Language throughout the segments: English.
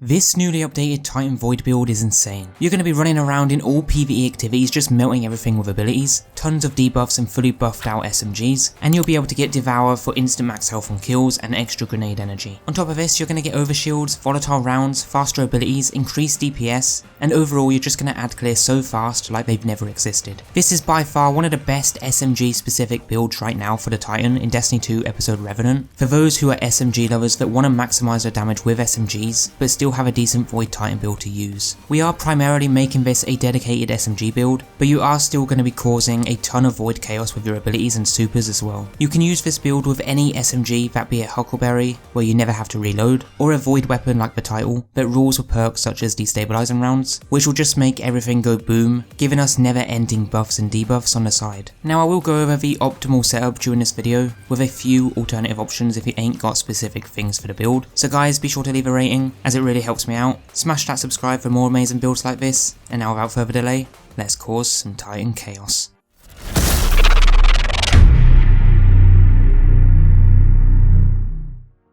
This newly updated Titan Void build is insane. You're going to be running around in all PvE activities just melting everything with abilities, tons of debuffs and fully buffed out SMGs, and you'll be able to get Devour for instant max health on kills and extra grenade energy. On top of this, you're going to get overshields, volatile rounds, faster abilities, increased DPS, and overall you're just going to add clear so fast like they've never existed. This is by far one of the best SMG specific builds right now for the Titan in Destiny 2 episode Revenant, for those who are SMG lovers that want to maximise their damage with SMGs, but still have a decent Void Titan build to use. We are primarily making this a dedicated SMG build, but you are still going to be causing a ton of Void Chaos with your abilities and supers as well. You can use this build with any SMG, that be a Huckleberry, where you never have to reload, or a Void weapon like the title, that rules with perks such as destabilizing rounds, which will just make everything go boom, giving us never ending buffs and debuffs on the side. Now I will go over the optimal setup during this video, with a few alternative options if you ain't got specific things for the build, so guys be sure to leave a rating as it really helps me out. Smash that subscribe for more amazing builds like this, and now without further delay, let's cause some Titan chaos.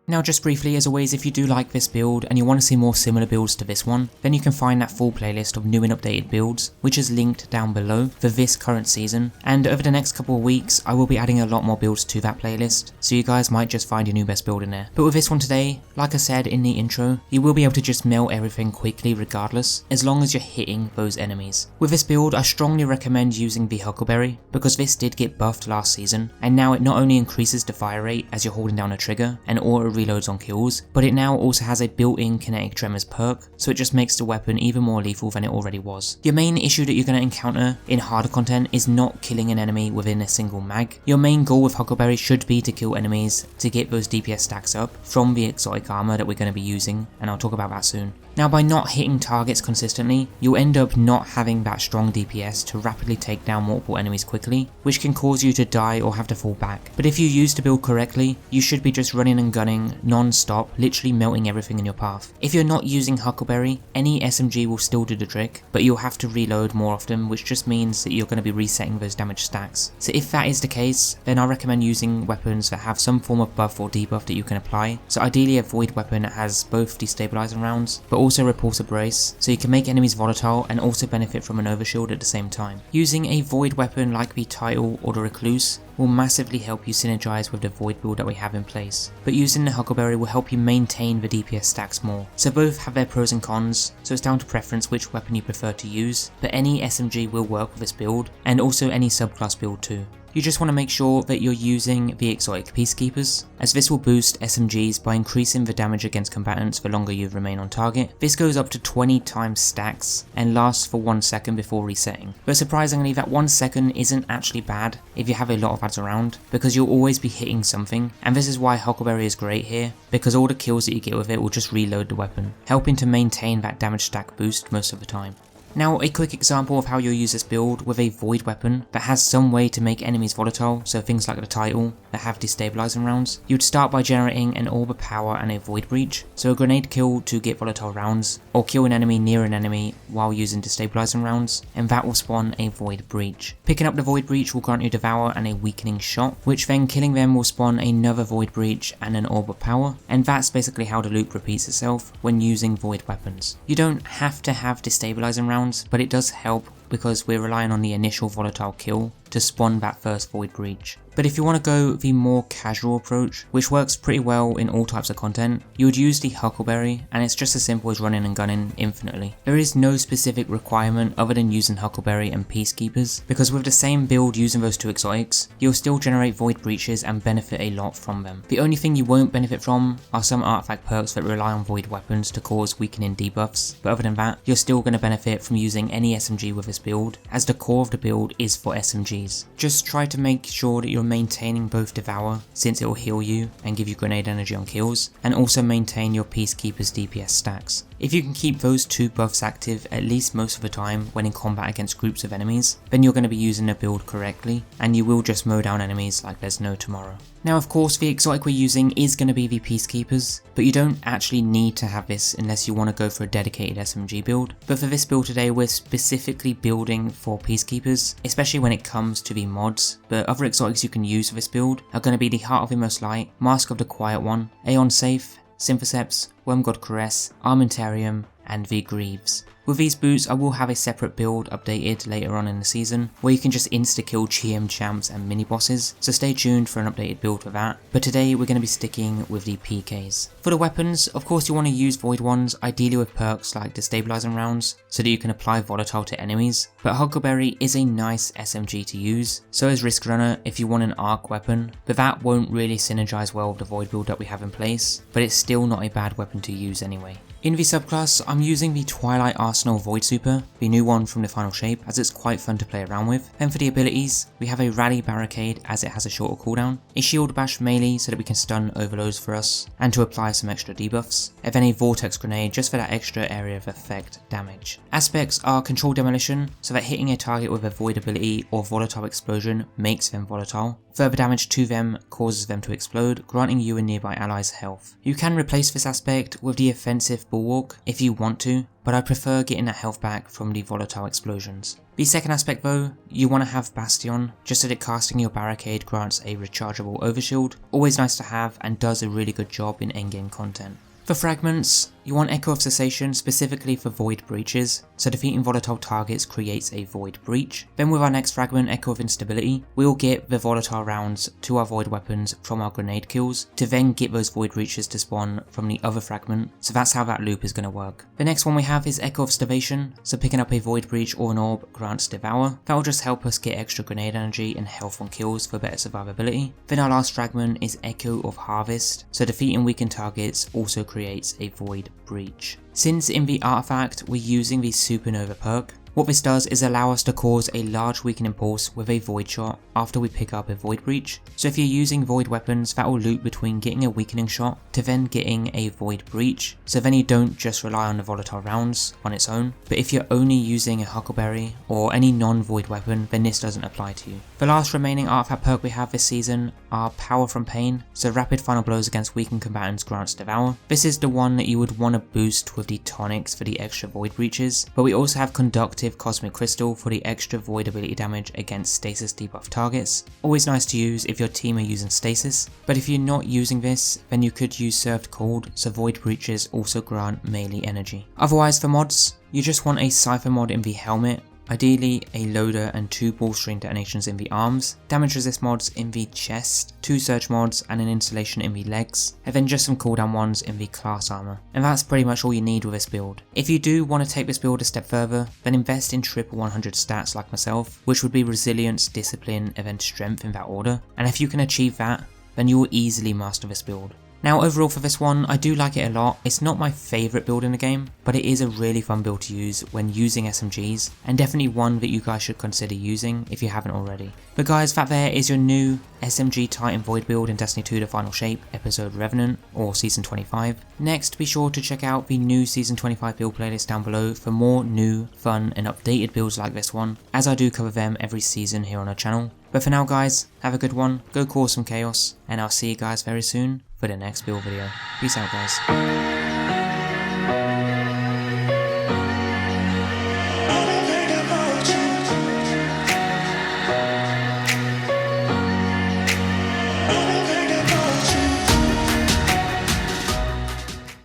Now just briefly, as always, if you do like this build and you want to see more similar builds to this one, then you can find that full playlist of new and updated builds, which is linked down below for this current season, and over the next couple of weeks I will be adding a lot more builds to that playlist, so you guys might just find your new best build in there. But with this one today, like I said in the intro, you will be able to just melt everything quickly regardless, as long as you're hitting those enemies. With this build I strongly recommend using the Huckleberry, because this did get buffed last season, and now it not only increases the fire rate as you're holding down a trigger and auto reloads on kills, but it now also has a built-in kinetic tremors perk, so it just makes the weapon even more lethal than it already was. Your main issue that you're going to encounter in harder content is not killing an enemy within a single mag. Your main goal with Huckleberry should be to kill enemies to get those DPS stacks up from the exotic armor that we're going to be using, and I'll talk about that soon. Now by not hitting targets consistently, you'll end up not having that strong DPS to rapidly take down multiple enemies quickly, which can cause you to die or have to fall back. But if you use the build correctly, you should be just running and gunning non-stop, literally melting everything in your path. If you're not using Huckleberry, any SMG will still do the trick, but you'll have to reload more often, which just means that you're going to be resetting those damage stacks. So if that is the case, then I recommend using weapons that have some form of buff or debuff that you can apply. So ideally a Void weapon that has both destabilizing rounds, but also repulsor brace, so you can make enemies volatile and also benefit from an overshield at the same time. Using a Void weapon like the Title or the Recluse will massively help you synergize with the Void build that we have in place, but using the Huckleberry will help you maintain the DPS stacks more. So both have their pros and cons, so it's down to preference which weapon you prefer to use, but any SMG will work with this build, and also any subclass build too. You just want to make sure that you're using the Exotic Peacekeepers, as this will boost SMGs by increasing the damage against combatants the longer you remain on target. This goes up to 20 times stacks and lasts for 1 second before resetting. But surprisingly, that 1 second isn't actually bad if you have a lot of ads around, because you'll always be hitting something, and this is why Huckleberry is great here, because all the kills that you get with it will just reload the weapon, helping to maintain that damage stack boost most of the time. Now a quick example of how you'll use this build with a Void weapon that has some way to make enemies volatile, so things like the Title that have destabilizing rounds. You'd start by generating an orb of power and a Void breach, so a grenade kill to get volatile rounds, or kill an enemy near an enemy while using destabilizing rounds, and that will spawn a Void breach. Picking up the Void breach will grant you Devour and a weakening shot, which then killing them will spawn another Void breach and an orb of power, and that's basically how the loop repeats itself when using Void weapons. You don't have to have destabilizing rounds, but it does help because we're relying on the initial volatile kill to spawn that first Void breach. But if you want to go the more casual approach, which works pretty well in all types of content, you would use the Huckleberry, and it's just as simple as running and gunning infinitely. There is no specific requirement other than using Huckleberry and Peacekeepers, because with the same build using those two exotics, you'll still generate Void breaches and benefit a lot from them. The only thing you won't benefit from are some artifact perks that rely on Void weapons to cause weakening debuffs, but other than that, you're still going to benefit from using any SMG with this build, as the core of the build is for SMGs. Just try to make sure that you're maintaining both Devour, since it will heal you and give you grenade energy on kills, and also maintain your Peacekeepers DPS stacks. If you can keep those two buffs active at least most of the time when in combat against groups of enemies, then you're going to be using the build correctly, and you will just mow down enemies like there's no tomorrow. Now of course the exotic we're using is going to be the Peacekeepers, but you don't actually need to have this unless you want to go for a dedicated SMG build. But for this build today we're specifically building for Peacekeepers, especially when it comes to the mods. But other exotics you can use for this build are going to be the Heart of Inmost Light, Mask of the Quiet One, Aeon Safe, Synthoceps, Wormgod Caress, Armantarium, and the Greaves. With these boots, I will have a separate build updated later on in the season, where you can just insta-kill GM champs and mini-bosses, so stay tuned for an updated build for that. But today we're going to be sticking with the PKs. For the weapons, of course you want to use void ones, ideally with perks like destabilizing rounds, so that you can apply volatile to enemies. But Huckleberry is a nice SMG to use, so is Risk Runner if you want an arc weapon, but that won't really synergize well with the void build that we have in place, but it's still not a bad weapon to use anyway. In the subclass, I'm using the Twilight Arsenal Void Super, the new one from the final shape, as it's quite fun to play around with. Then for the abilities, we have a Rally Barricade as it has a shorter cooldown, a Shield Bash melee so that we can stun overloads for us, and to apply some extra debuffs, and then a Vortex Grenade just for that extra area of effect damage. Aspects are Controlled Demolition, so that hitting a target with a Void ability or Volatile Explosion makes them volatile. Further damage to them causes them to explode, granting you and nearby allies health. You can replace this aspect with the Offensive Bulwark if you want to, but I prefer getting that health back from the volatile explosions. The second aspect though, you want to have Bastion, just so that casting your barricade grants a rechargeable overshield, always nice to have and does a really good job in endgame content. For fragments, you want Echo of Cessation specifically for void breaches, so defeating volatile targets creates a void breach. Then with our next fragment, Echo of Instability, we will get the volatile rounds to our void weapons from our grenade kills, to then get those void breaches to spawn from the other fragment, so that's how that loop is going to work. The next one we have is Echo of Starvation, so picking up a void breach or an orb grants Devour. That will just help us get extra grenade energy and health on kills for better survivability. Then our last fragment is Echo of Harvest, so defeating weakened targets also creates a void breach. Since in the artifact we're using the Supernova perk, what this does is allow us to cause a large weakening pulse with a void shot after we pick up a void breach. So if you're using void weapons, that will loop between getting a weakening shot to then getting a void breach, so then you don't just rely on the volatile rounds on its own. But if you're only using a Huckleberry or any non-void weapon, then this doesn't apply to you. The last remaining artifact perk we have this season are Power from Pain, so rapid final blows against weakened combatants grants Devour. This is the one that you would want to boost with the tonics for the extra void breaches, but we also have Conductive Cosmic Crystal for the extra void ability damage against stasis debuff targets. Always nice to use if your team are using stasis, but if you're not using this, then you could use Served Cold, so void breaches also grant melee energy. Otherwise for mods, you just want a Cypher mod in the helmet, ideally a loader and 2 ball string detonations in the arms, damage resist mods in the chest, 2 surge mods and an installation in the legs, and then just some cooldown ones in the class armor. And that's pretty much all you need with this build. If you do want to take this build a step further, then invest in triple 100 stats like myself, which would be resilience, discipline, and then strength in that order. And if you can achieve that, then you will easily master this build. Now overall for this one, I do like it a lot. It's not my favourite build in the game, but it is a really fun build to use when using SMGs, and definitely one that you guys should consider using if you haven't already. But guys, that there is your new SMG Titan Void build in Destiny 2 The Final Shape, episode Revenant, or Season 25. Next, be sure to check out the new Season 25 build playlist down below for more new, fun, and updated builds like this one, as I do cover them every season here on our channel. But for now guys, have a good one, go cause some chaos, and I'll see you guys very soon for the next build video. Peace out guys.